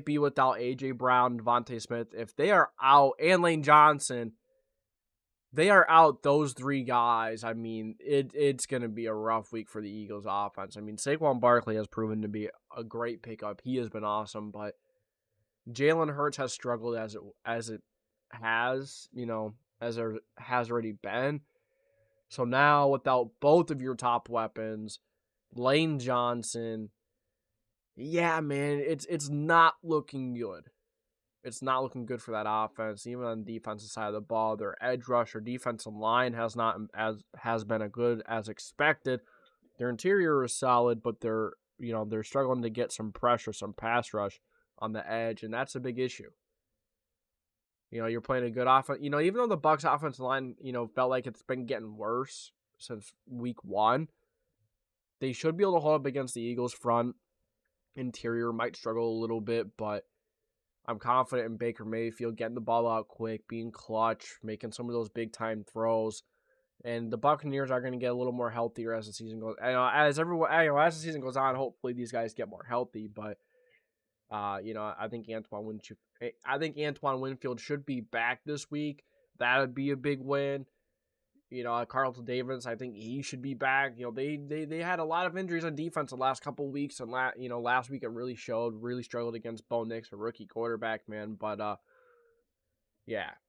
be without A.J. Brown, Devontae Smith. If they are out, and Lane Johnson, they are out those three guys. I mean, it's going to be a rough week for the Eagles offense. I mean, Saquon Barkley has proven to be a great pickup. He has been awesome, but Jalen Hurts has struggled as it has, as it has already been. So now, without both of your top weapons, Lane Johnson, yeah, man, it's not looking good. It's not looking good for that offense, even on the defensive side of the ball. Their edge rush or defensive line has been as good as expected. Their interior is solid, but they're struggling to get some pressure, some pass rush on the edge, and that's a big issue. You're playing a good offense. Even though the Bucs offensive line, felt like it's been getting worse since week 1, they should be able to hold up against the Eagles' front. Interior might struggle a little bit, but I'm confident in Baker Mayfield getting the ball out quick, being clutch, making some of those big-time throws. And the Buccaneers are going to get a little more healthier as the season goes. As the season goes on, hopefully these guys get more healthy. But I think Antoine Winfield should be back this week. That would be a big win. Carlton Davis, I think he should be back. They had a lot of injuries on defense the last couple of weeks, and last week it really showed. Really struggled against Bo Nix, a rookie quarterback, man. But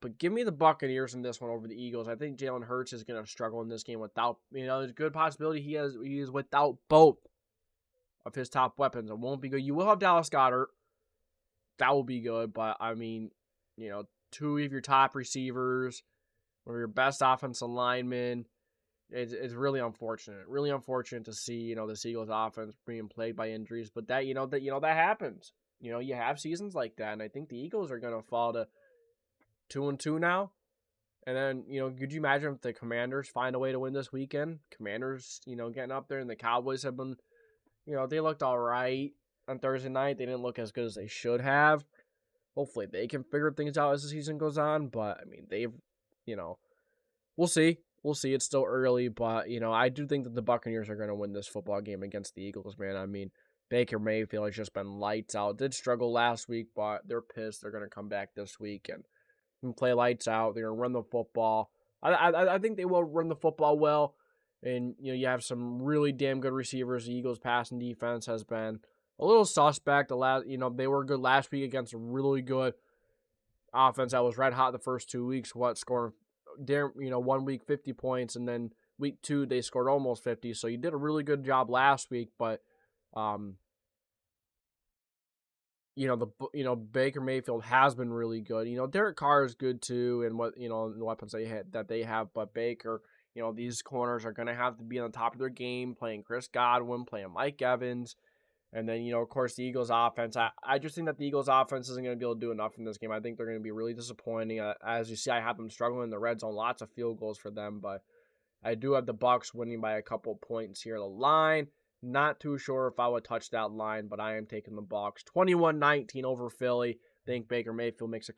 but give me the Buccaneers in this one over the Eagles. I think Jalen Hurts is going to struggle in this game without. There's a good possibility he is without both of his top weapons. It won't be good. You will have Dallas Goedert. That will be good, but I mean, two of your top receivers, one of your best offensive linemen, it's really unfortunate. Really unfortunate to see, the Eagles offense being plagued by injuries, but that happens. You have seasons like that, and I think the Eagles are going to fall to 2-2 now. And then, could you imagine if the Commanders find a way to win this weekend? Commanders, getting up there, and the Cowboys have been, they looked all right on Thursday night. They didn't look as good as they should have. Hopefully they can figure things out as the season goes on. But, I mean, they've, we'll see. We'll see. It's still early. But, I do think that the Buccaneers are going to win this football game against the Eagles, man. I mean, Baker Mayfield has just been lights out. Did struggle last week, but they're pissed. They're going to come back this week and play lights out. They're going to run the football. I think they will run the football well. And, you have some really damn good receivers. The Eagles' passing defense has been a little suspect. They were good last week against a really good offense that was red hot the first 2 weeks. Scoring, 1 week 50 points, and then week 2 they scored almost 50. So you did a really good job last week, but Baker Mayfield has been really good. Derek Carr is good too, and the weapons that they have. But Baker, these corners are going to have to be on the top of their game, playing Chris Godwin, playing Mike Evans. And then, of course, the Eagles offense. I just think that the Eagles offense isn't going to be able to do enough in this game. I think they're going to be really disappointing. As you see, I have them struggling in the red zone. Lots of field goals for them. But I do have the Bucs winning by a couple points here. The line, not too sure if I would touch that line, but I am taking the Bucs. 21-19 over Philly. I think Baker Mayfield makes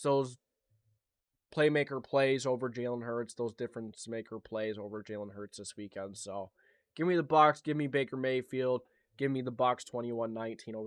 those playmaker plays over Jalen Hurts, those difference maker plays over Jalen Hurts this weekend. So give me the Bucs, give me Baker Mayfield, give me the Bucs 21-19 over